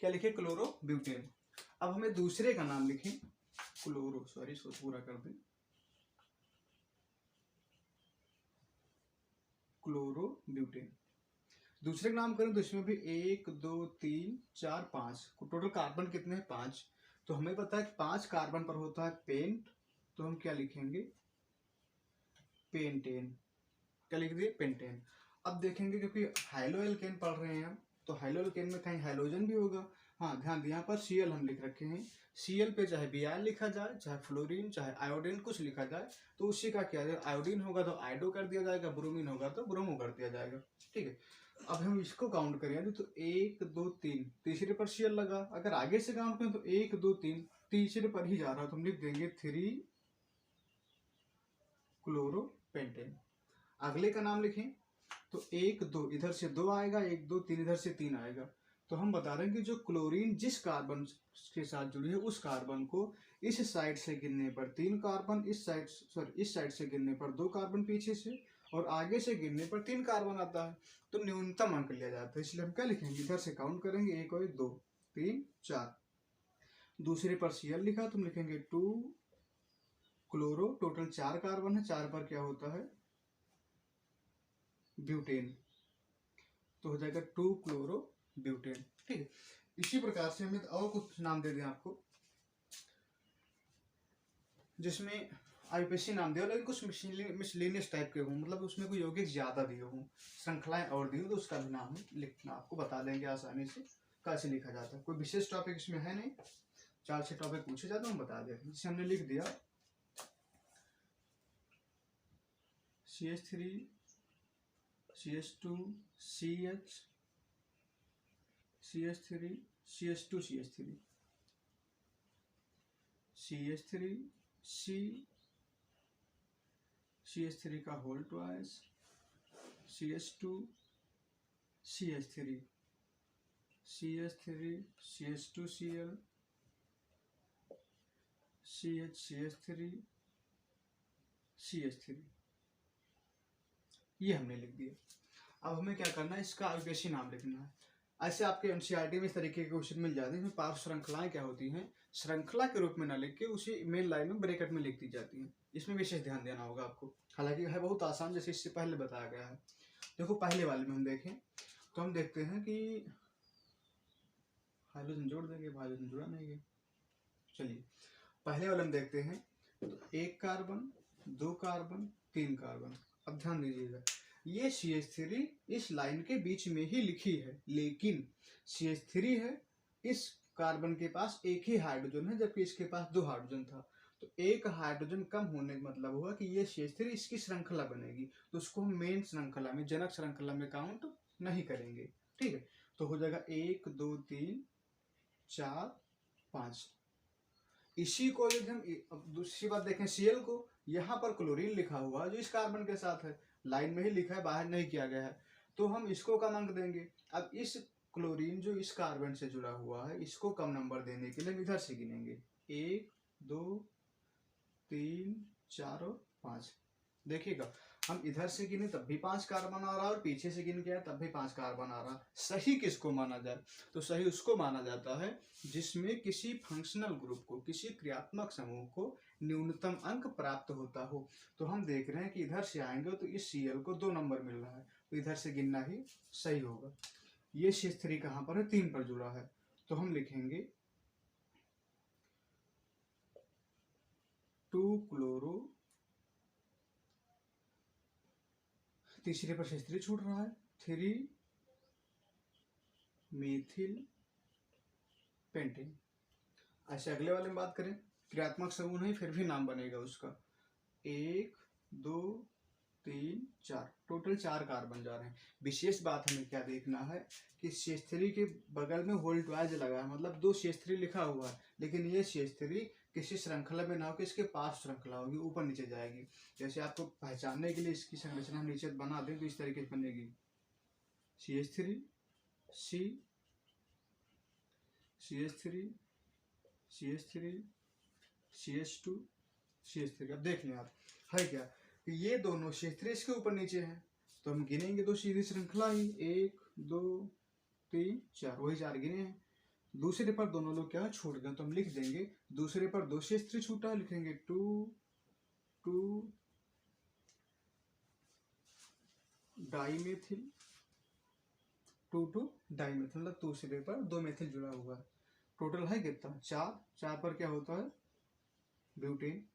क्या लिखे, क्लोरोब्यूटेन। अब हमें दूसरे का नाम लिखें, क्लोरो, सॉरी इसको पूरा कर दें, क्लोरोब्यूटेन। दूसरे का नाम करें तो इसमें भी 1 2 3 4 5 टोटल कार्बन कितने हैं, 5। तो हमें पता है कि 5 कार्बन पर होता है पेंट, तो हम क्या लिखेंगे, पेंटेन। क्या लिख दिए, पेंटेन। अब देखेंगे क्योंकि हाइलो एल्केन पढ़ रहे हैं हम, तो हाइलो एल्केन में कहीं हाइड्रोजन भी होगा। हाँ ध्यान दिए, यहाँ पर Cl हम लिख रखे हैं। Cl पे चाहे Br लिखा जाए, चाहे फ्लोरीन, चाहे आयोडीन कुछ लिखा जाए, तो उसी का क्या है, आयोडीन होगा तो आयोडो कर दिया जाएगा, ब्रोमीन होगा तो ब्रोमो कर दिया जाएगा। ठीक है, अब हम इसको काउंट करें तो 1 2 3, तीसरे पर Cl लगा। अगर आगे से काउंट करें तो 1 2 3, तीसरे पर ही जा रहा है, तो हम लिख देंगे 3 क्लोरोपेंटेन। अगले का नाम लिखें तो 1 2 इधर से 2 आएगा, 1 2 3 इधर से 3 आएगा। तो हम बता रहे हैं कि जो क्लोरीन जिस कार्बन के साथ जुड़ी है उस कार्बन को इस साइड से गिनने पर 3 कार्बन, इस साइड से गिनने पर 2 कार्बन पीछे से, और आगे से गिनने पर 3 कार्बन आता है, तो न्यूनतम अंक लिया जाता है। इसलिए हम क्या लिखेंगे, इधर से काउंट करेंगे 1 और 2 3 4। दूसरे पर Cl लिखा तो हम लिखेंगे 2 क्लोरो, टोटल 4 कार्बन है, 4 पर क्या होता है, ब्यूटेन, तो हो जाएगा 2 क्लोरो ब्यूटेन। ठीक है, इसी प्रकार से हमें और कुछ नाम दे दें आपको, जिसमें आईपीसी नाम दिया, लेकिन कुछ मिसलेनियस टाइप के हों, मतलब उसमें कोई यौगिक ज्यादा दिए हों, श्रृंखलाएं और दी हो, तो उसका भी नाम लिखना आपको बता देंगे आसानी से कैसे लिखा जाता है। कोई विशेष टॉपिक इसमें है नहीं, 4-6 टॉपिक पूछे जाते हैं, हम बता दें। जिसे हमने लिख दिया CH3 CH2 CH CH3 CH2 CH3 CH3 C CH3 का whole twice CH2 CH3 CH3 CH2 Cl CH3 CH3, ये हमने लिख दिया। अब हमें क्या करना है, इसका आईपीसी नाम लिखना है। ऐसे आपके एनसीईआरटी में इस तरीके के क्वेश्चन मिल जाते हैं, इसमें पार्श्व श्रृंखलाएं क्या होती हैं, श्रृंखला के रूप में ना लिख के उसी मेन लाइन में ब्रैकेट में लिख दी जाती हैं। इसमें विशेष ध्यान देना होगा आपको, हालांकि है बहुत आसान, जैसे इससे पहले बताया गया है। देखो पहले वाले में हम देखें तो हम देखते हैं कि हाइड्रोजन जोड़ देंगे, हाइड्रोजन जुड़ा नहीं है। चलिए पहले वाले में देखते हैं, तो 1 कार्बन 2 कार्बन 3 कार्बन। अब ध्यान दीजिएगा, ये CH3 इस लाइन के बीच में ही लिखी है, लेकिन CH3 है, इस कार्बन के पास एक ही हाइड्रोजन है, जबकि इसके पास 2 हाइड्रोजन था। तो एक हाइड्रोजन कम होने का मतलब हुआ कि ये CH3 इसकी श्रृंखला बनेगी, तो उसको हम मेन श्रृंखला में, जनक श्रृंखला में काउंट नहीं करेंगे। ठीक है, तो हो जाएगा 1 2 3 4 5। इसी को यदि हम अब दूसरी बात देखें, Cl को, यहाँ पर क्लोरीन लिखा हुआ है जो इस कार्बन के साथ है, लाइन में ही लिखा है, बाहर नहीं किया गया है, तो हम इसको कम अंक देंगे। अब इस क्लोरीन जो इस कार्बन से जुड़ा हुआ है, इसको कम नंबर देने के लिए हम इधर से गिनेंगे 1 2 3 4 और 5। देखिएगा, हम इधर से गिने तब भी 5 कार्बन आ रहा है, और पीछे से गिन के आए तब भी 5 कार्बन आ रहा है। सही किसको माना जाए, तो सही उसको माना जाता है जिसमें किसी फंक्शनल ग्रुप को, किसी क्रियात्मक समूह को न्यूनतम अंक प्राप्त होता हो। तो हम देख रहे हैं कि इधर से आएंगे तो इस Cl को 2 नंबर मिल रहा है, तो इधर से गिनना ही सही होगा। ये CH3 कहाँ पर है, 3 पर जुड़ा है, तो हम लिखेंगे 2 क्लोरो, तीसरे पर CH3 छूट रहा है, 3 मेथिल पेंटेन। ऐसे अगले वाले में बात करें, क्रियात्मक समूह नहीं फिर भी नाम बनेगा उसका, 1 2 3 4, टोटल 4 कार्बन जा रहे हैं। विशेष बात हमें क्या देखना है कि CH3 के बगल में होल ट्वाइस लगा है, मतलब 2 CH3 लिखा हुआ है, लेकिन ये CH3 किसी श्रृंखला में ना होकर इसके पास श्रृंखला होगी, ऊपर नीचे जाएगी। जैसे आपको पहचानने के लिए इसकी संरचना हम नीचे बना दें तो इस तरीके से बनेगी, CH3 C CH3 CH3 CH2 CH3। अब देख लें आप, है क्या कि ये दोनों CH3 इसके ऊपर नीचे हैं, तो हम गिनेंगे तो सीधी श्रृंखला ही 1 2 3 4, वही 4 गिने हैं। दूसरे पर दोनों लोग क्या छूट गए, तो हम लिख देंगे दूसरे पर 2 CH3 छूटा, लिखेंगे 2 डाइमेथिल, 2 डाइमेथिल, मतलब दूसरे पर 2 मेथिल जुड़ा हुआ है। टोटल है कितना, 4, 4 पर क्या होता है ब्यूटेन।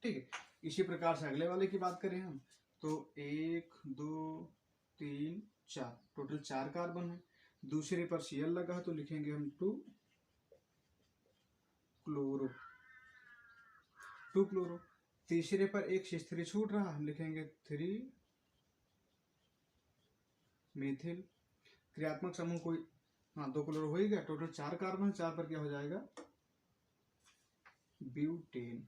ठीक है, इसी प्रकार से अगले वाले की बात करें हम, तो 1 2 3 4, टोटल 4 कार्बन है। दूसरे पर Cl लगा है तो लिखेंगे हम 2 क्लोरो, 2 क्लोरो। तीसरे पर एक CH3 छूट रहा, हम लिखेंगे 3 मेथिल। क्रियात्मक समूह कोई, हाँ 2 क्लोरो हो ही गया, टोटल 4 कार्बन, 4 पर क्या हो जाएगा ब्यूटेन।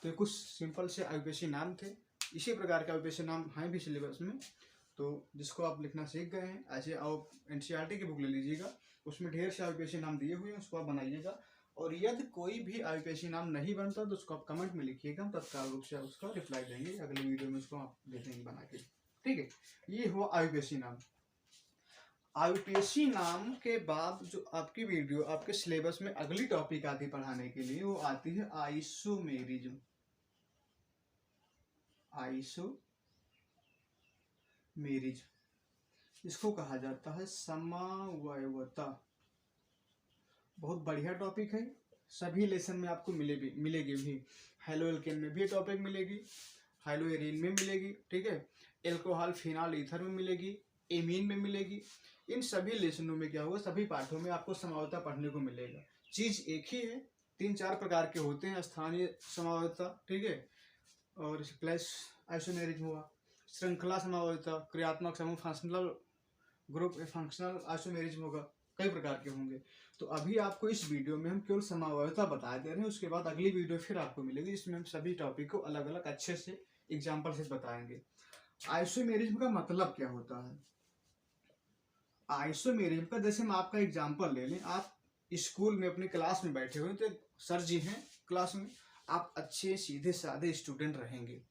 तो कुछ सिंपल से आयुपेशी नाम थे, इसी प्रकार के आयुपेशी नाम हैं भी सिलेबस में, तो जिसको आप लिखना सीख गए हैं। ऐसे आप एनसीईआरटी की बुक ले लीजिएगा, उसमें ढेर से आयुपेशी नाम दिए हुए हैं, उसको आप बनाइएगा। और यदि कोई भी आयुपेशी नाम नहीं बनता तो उसको आप कमेंट में लिखिएगा, हम तत्काल रूप से उसका रिप्लाई देंगे, अगले वीडियो में उसको आप दे देंगे बना के। ठीक है, ये हुआ आयुपेशी नाम। आयुपेशी नाम के बाद जो आपकी वीडियो आपके सिलेबस में अगली टॉपिक आती पढ़ाने के लिए, वो आती है आइसोमेरिज्म। आइसोमेरिज्म इसको कहा जाता है समवायवता। बहुत बढ़िया टॉपिक है, सभी लेसन में आपको मिलेगी भी। हेलो एल्केन में भी टॉपिक मिलेगी, हेलो एरीन में मिलेगी, ठीक है, एल्कोहल फिनाल ईथर में मिलेगी, एमीन में मिलेगी। इन सभी लेसनों में क्या होगा, सभी पाठों में आपको समवायवता पढ़ने को मिलेगा। चीज एक ही है, 3-4 प्रकार के होते हैं, स्थानीय समवायवता, ठीक है, और प्लस आइसोमेरिज्म हुआ, श्रृंखला समवायवता, क्रियात्मक समूह, फंक्शनल ग्रुप फंक्शनल आइसोमेरिज्म होगा, कई प्रकार के होंगे। तो अभी आपको इस वीडियो में हम केवल समवायवता बता दे रहे हैं, उसके बाद अगली वीडियो फिर आपको मिलेगी जिसमें हम सभी टॉपिक को अलग अलग अच्छे से एग्जाम्पल से बताएंगे। आइसोमेरिज्म का मतलब क्या होता है, आइसोमेरिज्म का, जैसे हम आपका एग्जाम्पल ले लें, आप स्कूल में अपनी क्लास में बैठे हुए तो सर जी हैं क्लास में, आप अच्छे सीधे साधे स्टूडेंट रहेंगे,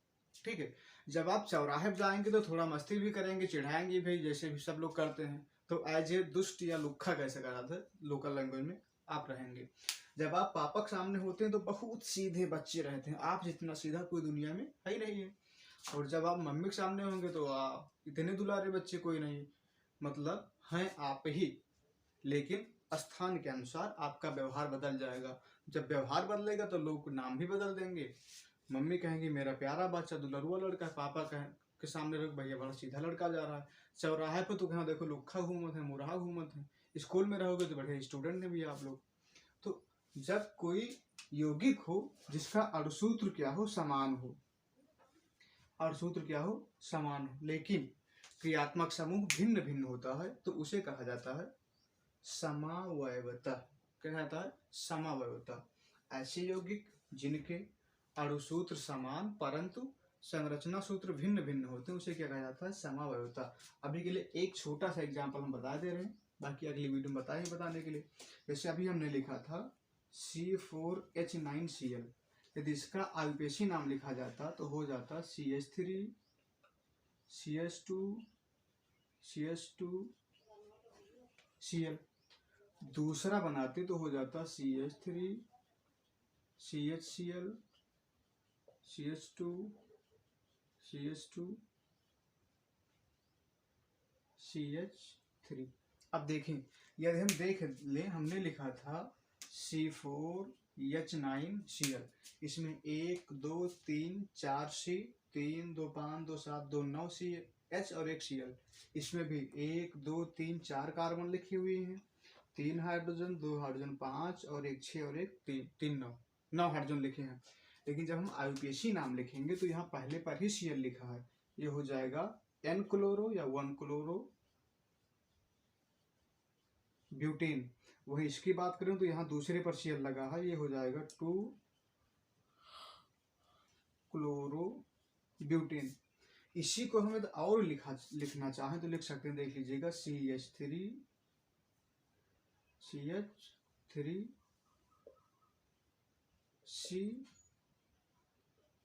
ठीक है। जब आप चौराहे पर जाएंगे तो थोड़ा मस्ती भी करेंगे, चिढ़ाएंगे भी, जैसे भी सब लोग करते हैं, तो एज ए दुष्ट या लुक्खा कैसे कहा था लोकल लैंग्वेज में आप रहेंगे। जब आप पापा के सामने होते हैं तो बहुत सीधे बच्चे रहते हैं, आप जितना सीधा कोई दुनिया में है ही नहीं है। और जब आप मम्मी के सामने होंगे तो आप इतने दुलारे बच्चे कोई नहीं, मतलब हैं आप ही, लेकिन स्थान के अनुसार आपका व्यवहार बदल जाएगा। जब व्यवहार बदलेगा तो लोग नाम भी बदल देंगे, मम्मी कहेंगे मेरा प्यारा बच्चा दुलरुआ लड़का है, पापा के सामने रख भैया बड़ा सीधा लड़का जा रहा है, चौराहे पे तो कहाँ देखो लुक्खा घूमत है, मुरहा घूमत है। स्कूल में रहोगे तो बढ़िया स्टूडेंट है भी आप लोग। तो जब कोई यौगिक हो जिसका अणुसूत्र क्या हो, समान हो, अणुसूत्र क्या हो, समान हो, लेकिन क्रियात्मक समूह भिन्न भिन्न होता है, तो उसे कहा जाता है समावयवता। क्या कहता है, समावयवता। ऐसे यौगिक जिनके अणुसूत्र समान परंतु संरचना सूत्र भिन्न भिन्न होते हैं, उसे क्या कहा जाता है, समावयवता। अभी के लिए एक छोटा सा एग्जांपल हम बता दे रहे हैं, बाकी अगली वीडियो में बताने के लिए। जैसे अभी हमने लिखा था C4H9Cl, यदि इसका आयुपेशी नाम लिखा जाता तो हो जाता CH3 CH2 CH2 Cl। दूसरा बनाते तो हो जाता CH3 CHCl CH2 CH2 CH3। अब देखें, यदि हम देख ले, हमने लिखा था C4H9Cl, इसमें 1 2 3 4 C, 3 2 5 2 7 2 9 CH और 1 Cl। इसमें भी 1 2 3 4 कार्बन लिखी हुई हैं, 3 हाइड्रोजन 2 हाइड्रोजन 5 और 1 6 और 1 3 9 हाइड्रोजन लिखे हैं। लेकिन जब हम आयुपेशी नाम लिखेंगे तो यहाँ पहले पर ही Cl लिखा है, ये हो जाएगा N क्लोरो या 1 क्लोरो ब्यूटेन। वही इसकी बात करें तो यहाँ दूसरे पर Cl लगा है, ये हो जाएगा 2 क्लोरो ब्यूटेन। इसी को हमें और लिखना चाहें तो लिख सकते हैं, देख लीजिएगा CH3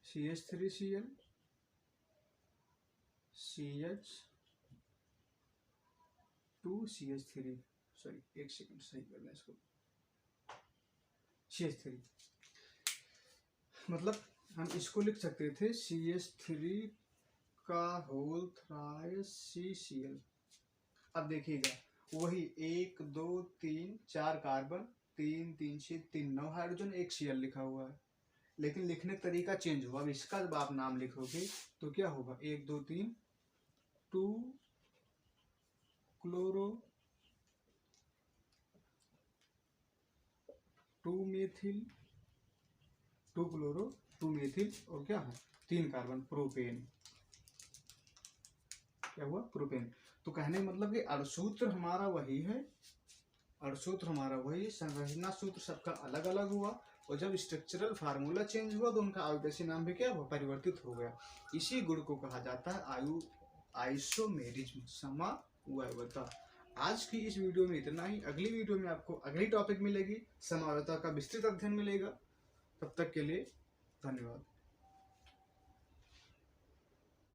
CH3Cl CH2CH3, सॉरी एक सेकंड सही करना इसको, CH3, मतलब हम इसको लिख सकते थे CH3 का होल थ्राइस CCl। अब देखिएगा वही 1 2 3 4 कार्बन, 3 3 6 3 9 हाइड्रोजन, 1 Cl लिखा हुआ है, लेकिन लिखने का तरीका चेंज हुआ। अब इसका जब आप नाम लिखोगे तो क्या होगा, 1 2 3 2 क्लोरो 2 मेथिल 2 क्लोरो 2 मेथिल और क्या है 3 कार्बन, प्रोपेन। क्या हुआ, प्रोपेन। तो कहने मतलब कि अणुसूत्र हमारा वही है, अणुसूत्र हमारा वही, संरचना सूत्र सबका अलग अलग हुआ, और जब स्ट्रक्चरल फार्मूला चेंज हुआ तो उनका आयुर्वेदिक नाम भी क्या हुआ, परिवर्तित हो गया। इसी गुण को कहा जाता है आइसोमेरिज्म, समवायवता। आज की इस वीडियो में इतना ही। अगली वीडियो में आपको अगली टॉपिक मिलेगी, समवायवता का विस्तृत अध्ययन मिलेगा। तब तक के लिए धन्यवाद।